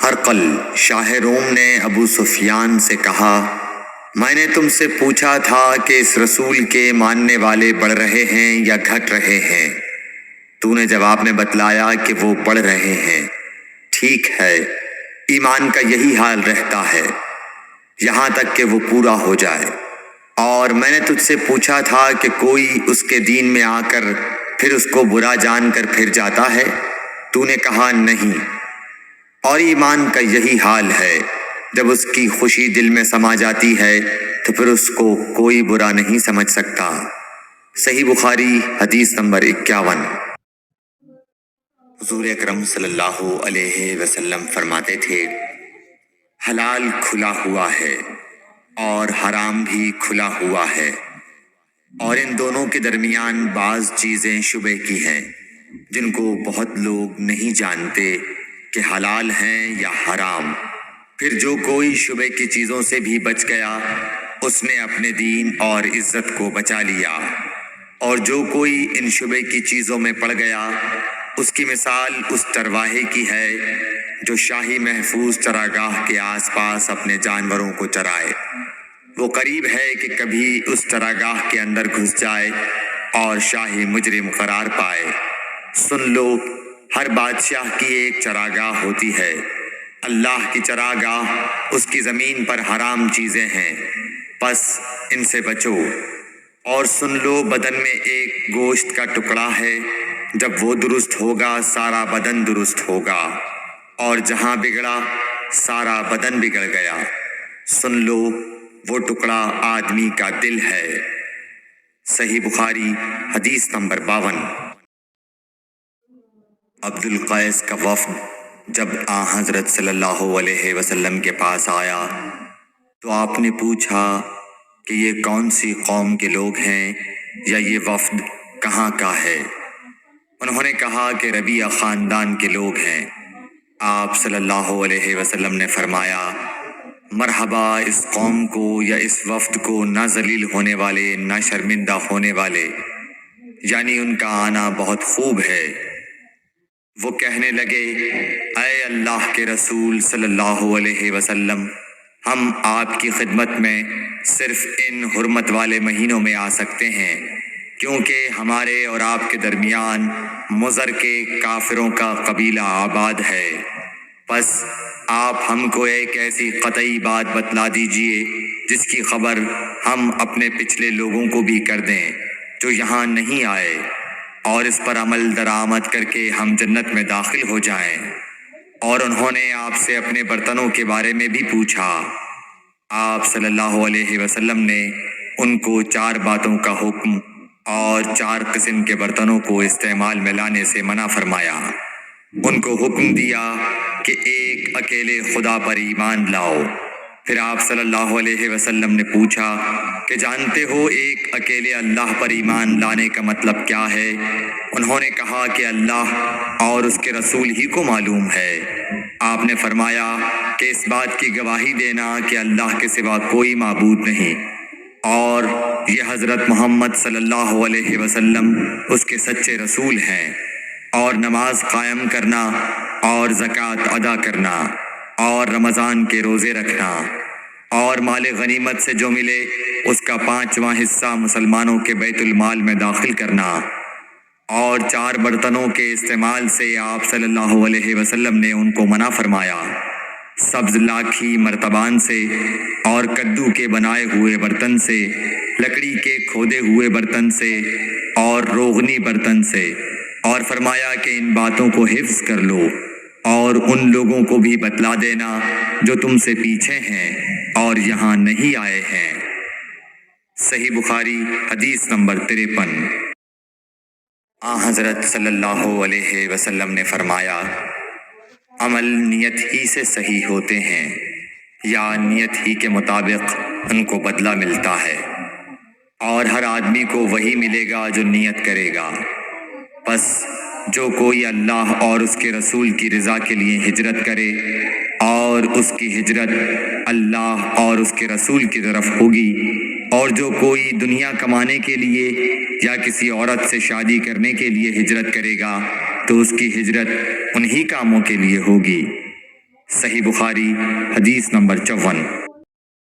ہرقل شاہ روم نے ابو سفیان سے کہا، میں نے تم سے پوچھا تھا کہ اس رسول کے ماننے والے بڑھ رہے ہیں یا گھٹ رہے ہیں؟ تو نے جواب میں بتلایا کہ وہ بڑھ رہے ہیں۔ ٹھیک ہے، ایمان کا یہی حال رہتا ہے یہاں تک کہ وہ پورا ہو جائے۔ اور میں نے تجھ سے پوچھا تھا کہ کوئی اس کے دین میں آ کر پھر اس کو برا جان کر پھر جاتا ہے؟ تو نے کہا نہیں۔ اور ایمان کا یہی حال ہے، جب اس کی خوشی دل میں سما جاتی ہے تو پھر اس کو کوئی برا نہیں سمجھ سکتا۔ صحیح بخاری حدیث نمبر 51۔ حضور اکرم صلی اللہ علیہ وسلم فرماتے تھے، حلال کھلا ہوا ہے اور حرام بھی کھلا ہوا ہے، اور ان دونوں کے درمیان بعض چیزیں شبہ کی ہیں جن کو بہت لوگ نہیں جانتے کہ حلال ہیں یا حرام۔ پھر جو کوئی شبہ کی چیزوں سے بھی بچ گیا اس نے اپنے دین اور عزت کو بچا لیا، اور جو کوئی ان شبہ کی چیزوں میں پڑ گیا اس کی مثال اس چرواہے کی ہے جو شاہی محفوظ چراگاہ کے آس پاس اپنے جانوروں کو چرائے۔ وہ قریب ہے کہ کبھی اس چراگاہ کے اندر گھس جائے اور شاہی مجرم قرار پائے۔ سن لو، ہر بادشاہ کی ایک چراگاہ ہوتی ہے۔ اللہ کی چراگاہ اس کی زمین پر حرام چیزیں ہیں، پس ان سے بچو۔ اور سن لو، بدن میں ایک گوشت کا ٹکڑا ہے، جب وہ درست ہوگا سارا بدن درست ہوگا، اور جہاں بگڑا سارا بدن بگڑ گیا۔ سن لو، وہ ٹکڑا آدمی کا دل ہے۔ صحیح بخاری حدیث نمبر 52۔ عبد القیس کا وفد جب حضرت صلی اللہ علیہ وسلم کے پاس آیا تو آپ نے پوچھا کہ یہ کون سی قوم کے لوگ ہیں یا یہ وفد کہاں کا ہے؟ انہوں نے کہا کہ ربیعہ خاندان کے لوگ ہیں۔ آپ صلی اللہ علیہ وسلم نے فرمایا، مرحبا اس قوم کو یا اس وفد کو، نہ ذلیل ہونے والے نہ شرمندہ ہونے والے، یعنی ان کا آنا بہت خوب ہے۔ وہ کہنے لگے، اے اللہ کے رسول صلی اللہ علیہ وسلم، ہم آپ کی خدمت میں صرف ان حرمت والے مہینوں میں آ سکتے ہیں، کیونکہ ہمارے اور آپ کے درمیان مضر کے کافروں کا قبیلہ آباد ہے۔ بس آپ ہم کو ایک ایسی قطعی بات بتلا دیجئے جس کی خبر ہم اپنے پچھلے لوگوں کو بھی کر دیں جو یہاں نہیں آئے، اور اس پر عمل درآمد کر کے ہم جنت میں داخل ہو جائیں۔ اور انہوں نے آپ سے اپنے برتنوں کے بارے میں بھی پوچھا۔ آپ صلی اللہ علیہ وسلم نے ان کو 4 باتوں کا حکم اور 4 قسم کے برتنوں کو استعمال میں لانے سے منع فرمایا۔ ان کو حکم دیا کہ ایک اکیلے خدا پر ایمان لاؤ۔ پھر آپ صلی اللہ علیہ وسلم نے پوچھا کہ جانتے ہو ایک اکیلے اللہ پر ایمان لانے کا مطلب کیا ہے؟ انہوں نے کہا کہ اللہ اور اس کے رسول ہی کو معلوم ہے۔ آپ نے فرمایا کہ اس بات کی گواہی دینا کہ اللہ کے سوا کوئی معبود نہیں، اور یہ حضرت محمد صلی اللہ علیہ وسلم اس کے سچے رسول ہیں، اور نماز قائم کرنا اور زکوٰۃ ادا کرنا اور رمضان کے روزے رکھنا اور مال غنیمت سے جو ملے اس کا 5واں حصہ مسلمانوں کے بیت المال میں داخل کرنا، اور 4 برتنوں کے استعمال سے آپ صلی اللہ علیہ وسلم نے ان کو منع فرمایا، سبز لاکھی مرتبان سے اور کدو کے بنائے ہوئے برتن سے، لکڑی کے کھودے ہوئے برتن سے اور روغنی برتن سے، اور فرمایا کہ ان باتوں کو حفظ کر لو اور ان لوگوں کو بھی بتلا دینا جو تم سے پیچھے ہیں اور یہاں نہیں آئے ہیں۔ صحیح بخاری حدیث نمبر 53۔ حضرت صلی اللہ علیہ وسلم نے فرمایا، عمل نیت ہی سے صحیح ہوتے ہیں یا نیت ہی کے مطابق ان کو بدلہ ملتا ہے، اور ہر آدمی کو وہی ملے گا جو نیت کرے گا۔ بس جو کوئی اللہ اور اس کے رسول کی رضا کے لیے ہجرت کرے اور اس کی ہجرت اللہ اور اس کے رسول کی طرف ہوگی، اور جو کوئی دنیا کمانے کے لیے یا کسی عورت سے شادی کرنے کے لیے ہجرت کرے گا تو اس کی ہجرت انہی کاموں کے لیے ہوگی۔ صحیح بخاری حدیث نمبر 54۔